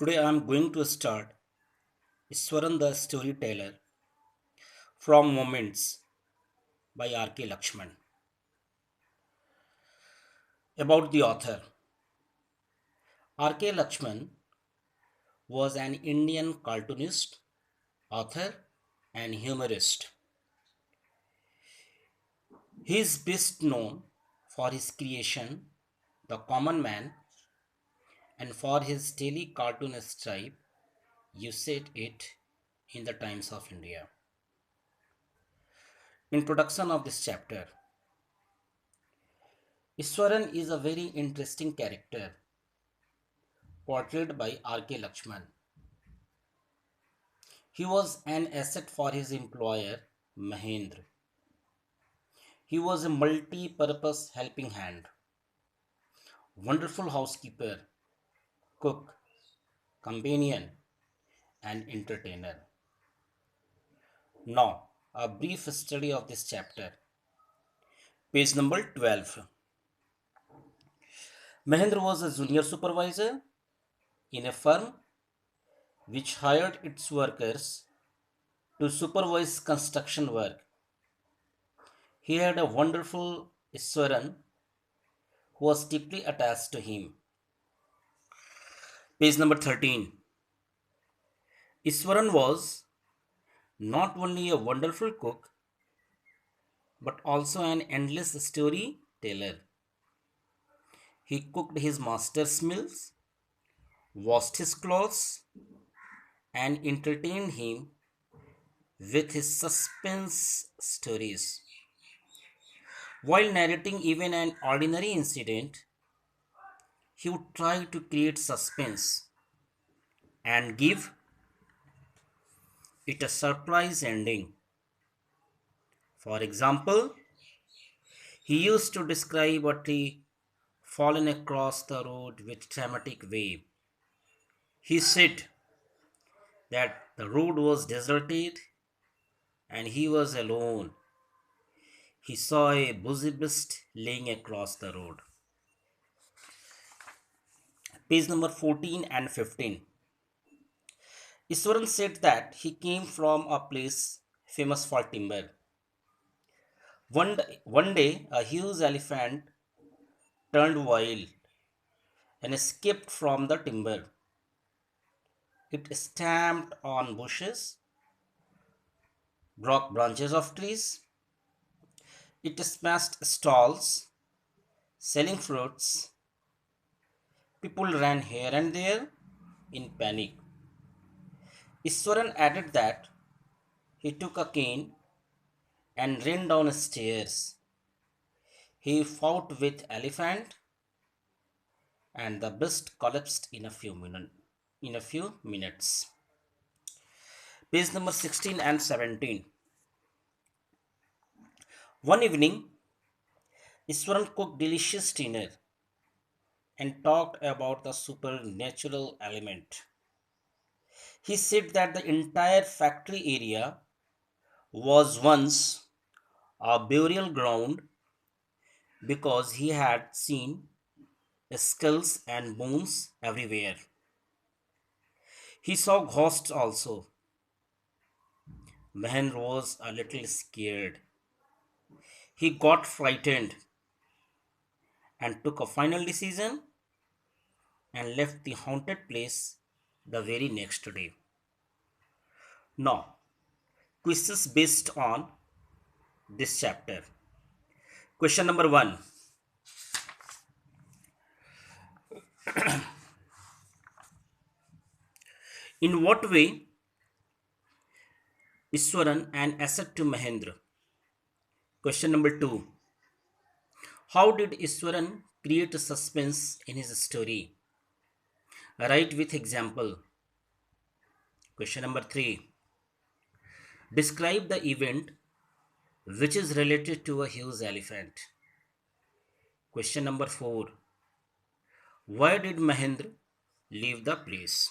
Today I am going to start Iswaran the Storyteller from Moments by R.K. Lakshman. About the author, R.K. Lakshman was an Indian cartoonist, author, and humorist. He is best known for his creation, The Common Man, and for his daily cartoon stripe, You Said It in the Times of India. Introduction of this chapter. Iswaran is a very interesting character portrayed by R.K. Lakshman. He was an asset for his employer, Mahendra. He was a multi purpose helping hand, wonderful housekeeper, cook, companion, and entertainer. Now, a brief study of this chapter. Page number 12. Mahendra was a junior supervisor in a firm which hired its workers to supervise construction work. He had a wonderful Iswaran who was deeply attached to him. Page number 13. Iswaran was not only a wonderful cook but also an endless storyteller. He cooked his master's meals, washed his clothes, and entertained him with his suspense stories. While narrating even an ordinary incident, he would try to create suspense and give it a surprise ending. For example, he used to describe a tree fallen across the road with dramatic way. He said that the road was deserted and he was alone. He saw a busy beast laying across the road. Page number 14 and 15. Iswaran said that he came from a place famous for timber. One day, a huge elephant turned wild and escaped from the timber. It stamped on bushes, broke branches of trees. It smashed stalls selling fruits. People ran here and there in panic. Iswaran added that he took a cane and ran down stairs. He fought with elephant and the beast collapsed in a few minutes. Page number 16 and 17. One evening, Iswaran cooked delicious dinner and talked about the supernatural element. He said that the entire factory area was once a burial ground because he had seen skulls and bones everywhere. He saw ghosts also. Mahendra was a little scared. He got frightened and took a final decision and left the haunted place the very next day. Now, quizzes based on this chapter. Question number 1. In what way Iswaran an asset to Mahendra? Question number 2. How did Iswaran create a suspense in his story? Write with example. Question number 3. Describe the event which is related to a huge elephant. Question number 4. Why did Mahendra leave the place?